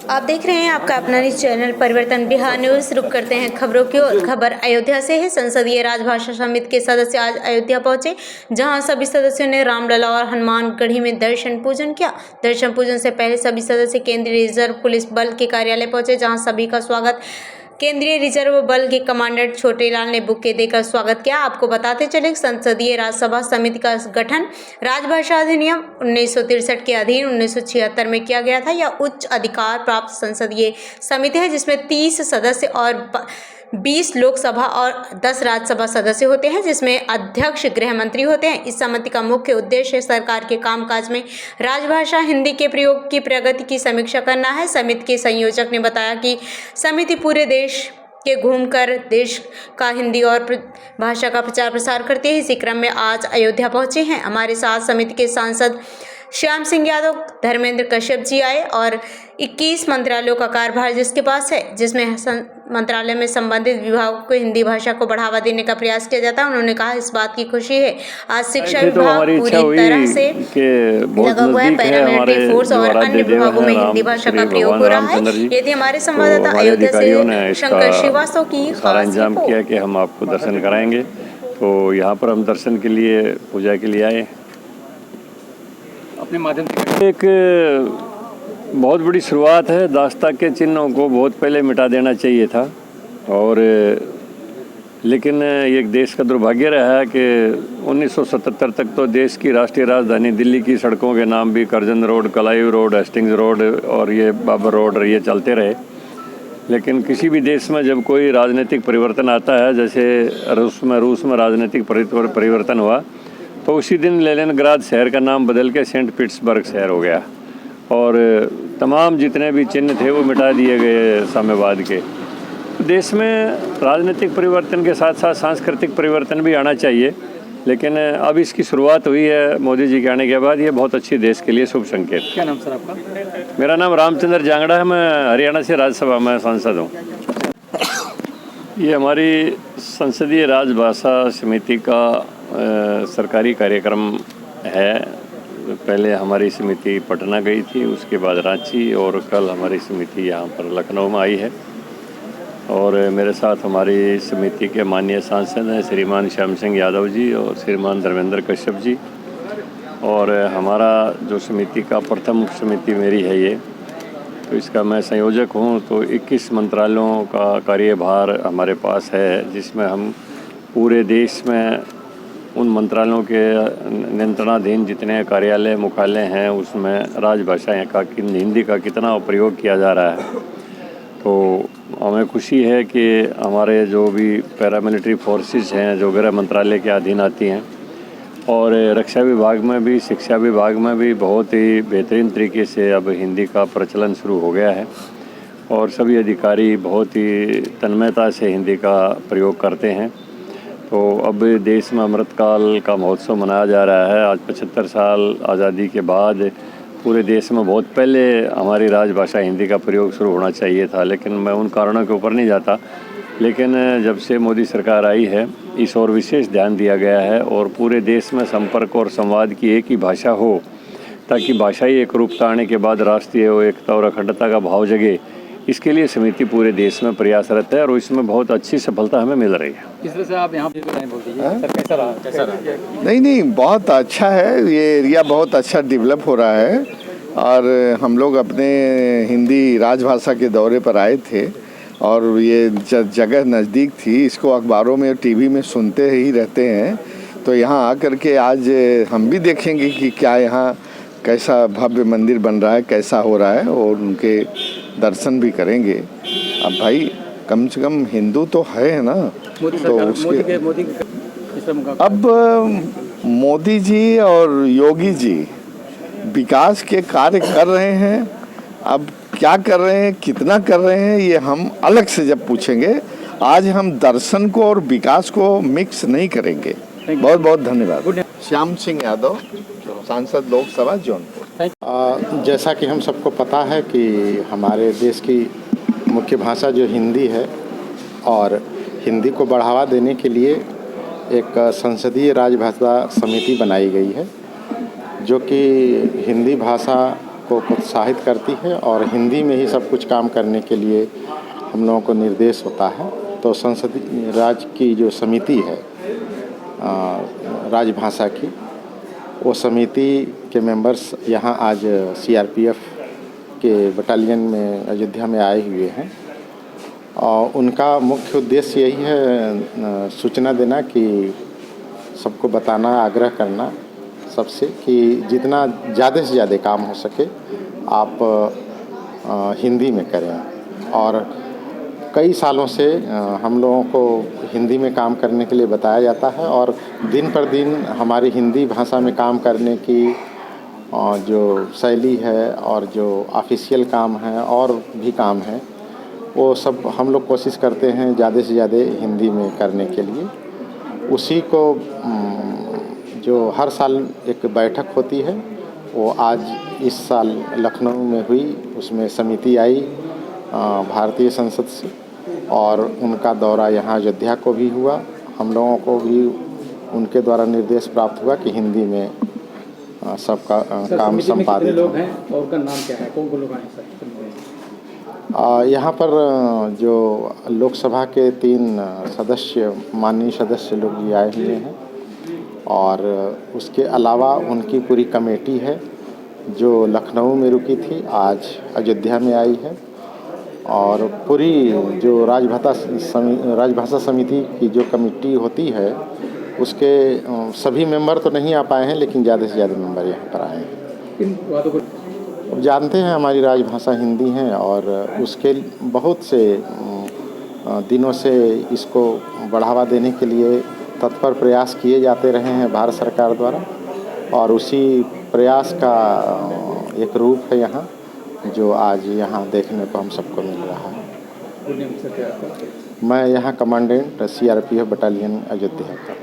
आप देख रहे हैं आपका अपना न्यूज चैनल परिवर्तन बिहार न्यूज। रुक करते हैं खबरों की ओर। खबर अयोध्या से है। संसदीय राजभाषा समिति के सदस्य आज अयोध्या पहुंचे, जहां सभी सदस्यों ने रामलला और हनुमानगढ़ी में दर्शन पूजन किया। दर्शन पूजन से पहले सभी सदस्य केंद्रीय रिजर्व पुलिस बल के कार्यालय पहुंचे, जहां सभी का स्वागत केंद्रीय रिजर्व बल के कमांडेंट छोटेलाल ने बुके देकर स्वागत किया। आपको बताते चले कि संसदीय राज्यसभा समिति का गठन राजभाषा अधिनियम 1963 के अधीन 1976 में किया गया था। यह उच्च अधिकार प्राप्त संसदीय समिति है, जिसमें 30 सदस्य और 20 लोकसभा और 10 राज्यसभा सदस्य होते हैं, जिसमें अध्यक्ष गृह मंत्री होते हैं। इस समिति का मुख्य उद्देश्य सरकार के कामकाज में राजभाषा हिंदी के प्रयोग की प्रगति की समीक्षा करना है। समिति के संयोजक ने बताया कि समिति पूरे देश के घूमकर देश का हिंदी और भाषा का प्रचार प्रसार करती है। इसी क्रम में आज अयोध्या पहुंचे हैं। हमारे साथ समिति के सांसद श्याम सिंह यादव, धर्मेंद्र कश्यप जी आए और 21 मंत्रालयों का कार्यभार जिसके पास है, जिसमें मंत्रालय में संबंधित विभागों को हिंदी भाषा को बढ़ावा देने का प्रयास किया जाता है। उन्होंने कहा इस बात की खुशी है आज शिक्षा विभाग पूरी तरह से लगा हुआ है। पैरामिलिट्री फोर्स और अन्य विभागों में हिंदी भाषा का प्रयोग हो रहा है। यदि हमारे संवाददाता अयोध्या से शंकर श्रीवास्तव की सारा इंतजाम किया कि हम आपको दर्शन कराएंगे, तो यहाँ पर हम दर्शन के लिए पूजा के लिए आए। अपने माध्यम से एक बहुत बड़ी शुरुआत है। दास्ता के चिन्हों को बहुत पहले मिटा देना चाहिए था, और लेकिन एक देश का दुर्भाग्य रहा है कि 1977 तक तो देश की राष्ट्रीय राजधानी दिल्ली की सड़कों के नाम भी Curzon road, Clive road, Hastings road और ये बाबर रोड ये चलते रहे। लेकिन किसी भी देश में जब कोई राजनीतिक परिवर्तन आता है, जैसे रूस में राजनीतिक परिवर्तन हुआ, तो उसी दिन लेनिनग्राद शहर का नाम बदल के सेंट पीटर्सबर्ग शहर हो गया, और तमाम जितने भी चिन्ह थे वो मिटा दिए गए साम्यवाद के। देश में राजनीतिक परिवर्तन के साथ साथ सांस्कृतिक परिवर्तन भी आना चाहिए, लेकिन अब इसकी शुरुआत हुई है मोदी जी के आने के बाद। ये बहुत अच्छी देश के लिए शुभ संकेत। क्या नाम सर आपका? मेरा नाम रामचंद्र जांगड़ा है। मैं हरियाणा से राज्यसभा में सांसद हूँ। ये हमारी संसदीय राजभाषा समिति का सरकारी कार्यक्रम है। पहले हमारी समिति पटना गई थी, उसके बाद रांची, और कल हमारी समिति यहाँ पर लखनऊ में आई है। और मेरे साथ हमारी समिति के माननीय सांसद हैं श्रीमान श्याम सिंह यादव जी और श्रीमान धर्मेंद्र कश्यप जी। और हमारा जो समिति का प्रथम समिति मेरी है ये, तो इसका मैं संयोजक हूँ। तो 21 मंत्रालयों का कार्यभार हमारे पास है, जिसमें हम पूरे देश में उन मंत्रालयों के नियंत्रणाधीन जितने कार्यालय मुख्यालय हैं उसमें राजभाषा का हिंदी का कितना प्रयोग किया जा रहा है। तो हमें खुशी है कि हमारे जो भी पैरामिलिट्री फोर्सेस हैं जो गृह मंत्रालय के अधीन आती हैं, और रक्षा विभाग में भी, शिक्षा विभाग में भी बहुत ही बेहतरीन तरीके से अब हिंदी का प्रचलन शुरू हो गया है, और सभी अधिकारी बहुत ही तन्मयता से हिंदी का प्रयोग करते हैं। तो अब देश में अमृतकाल का महोत्सव मनाया जा रहा है। आज 75 साल आज़ादी के बाद पूरे देश में बहुत पहले हमारी राजभाषा हिंदी का प्रयोग शुरू होना चाहिए था, लेकिन मैं उन कारणों के ऊपर नहीं जाता। लेकिन जब से मोदी सरकार आई है, इस ओर विशेष ध्यान दिया गया है, और पूरे देश में संपर्क और संवाद की एक ही भाषा हो, ताकि भाषाई एक रूपता आने के बाद राष्ट्रीय एकता और अखंडता का भाव जगे। इसके लिए समिति पूरे देश में प्रयासरत है, और इसमें बहुत अच्छी सफलता हमें मिल रही है। किस तरह से आप यहाँ पे बोल दीजिए सर, कैसा रहा? नहीं, बहुत अच्छा है। ये एरिया बहुत अच्छा डेवलप हो रहा है, और हम लोग अपने हिंदी राजभाषा के दौरे पर आए थे, और ये जगह नज़दीक थी। इसको अखबारों में, टीवी में सुनते ही रहते हैं, तो यहाँ आकर के आज हम भी देखेंगे कि क्या यहाँ कैसा भव्य मंदिर बन रहा है, कैसा हो रहा है, और उनके दर्शन भी करेंगे। अब भाई कम से कम हिंदू तो है ना, तो उसके अब मोदी जी और योगी जी विकास के कार्य कर रहे हैं। अब क्या कर रहे हैं, कितना कर रहे हैं, ये हम अलग से जब पूछेंगे। आज हम दर्शन को और विकास को मिक्स नहीं करेंगे। बहुत बहुत धन्यवाद। श्याम सिंह यादव, सांसद लोकसभा जौनपुर। जैसा कि हम सबको पता है कि हमारे देश की मुख्य भाषा जो हिंदी है और हिंदी को बढ़ावा देने के लिए एक संसदीय राजभाषा समिति बनाई गई है जो कि हिंदी भाषा को प्रोत्साहित करती है और हिंदी में ही सब कुछ काम करने के लिए हम लोगों को निर्देश होता है। तो संसदीय राज्य की जो समिति है राजभाषा की, वो समिति के मेंबर्स यहाँ आज सीआरपीएफ के बटालियन में अयोध्या में आए हुए हैं और उनका मुख्य उद्देश्य यही है सूचना देना कि सबको बताना, आग्रह करना सबसे कि जितना ज़्यादा से ज़्यादा काम हो सके आप हिंदी में करें। और कई सालों से हम लोगों को हिंदी में काम करने के लिए बताया जाता है और दिन पर दिन हमारी हिंदी भाषा में काम करने की जो शैली है और जो ऑफिशियल काम है और भी काम है वो सब हम लोग कोशिश करते हैं ज़्यादा से ज़्यादा हिंदी में करने के लिए। उसी को जो हर साल एक बैठक होती है वो आज इस साल लखनऊ में हुई, उसमें समिति आई भारतीय संसद से और उनका दौरा यहाँ अयोध्या को भी हुआ। हम लोगों को भी उनके द्वारा निर्देश प्राप्त हुआ कि हिंदी में सबका काम संपादित लोग हैं और उनका नाम क्या है, कौन लोग आए सर? यहाँ पर जो लोकसभा के 3 सदस्य माननीय सदस्य लोग भी आए हुए हैं और उसके अलावा उनकी पूरी कमेटी है जो लखनऊ में रुकी थी, आज अयोध्या में आई है। और पूरी जो राजभाषा समिति की जो कमेटी होती है उसके सभी मेंबर तो नहीं आ पाए हैं, लेकिन ज़्यादा से ज़्यादा मेंबर यहाँ पर आए हैं। अब जानते हैं हमारी राजभाषा हिंदी है और उसके बहुत से दिनों से इसको बढ़ावा देने के लिए तत्पर प्रयास किए जाते रहे हैं भारत सरकार द्वारा और उसी प्रयास का एक रूप है यहाँ जो आज यहाँ देखने को हम सबको मिल रहा है। मैं यहाँ कमांडेंट सीआरपीएफ बटालियन अयोध्या का।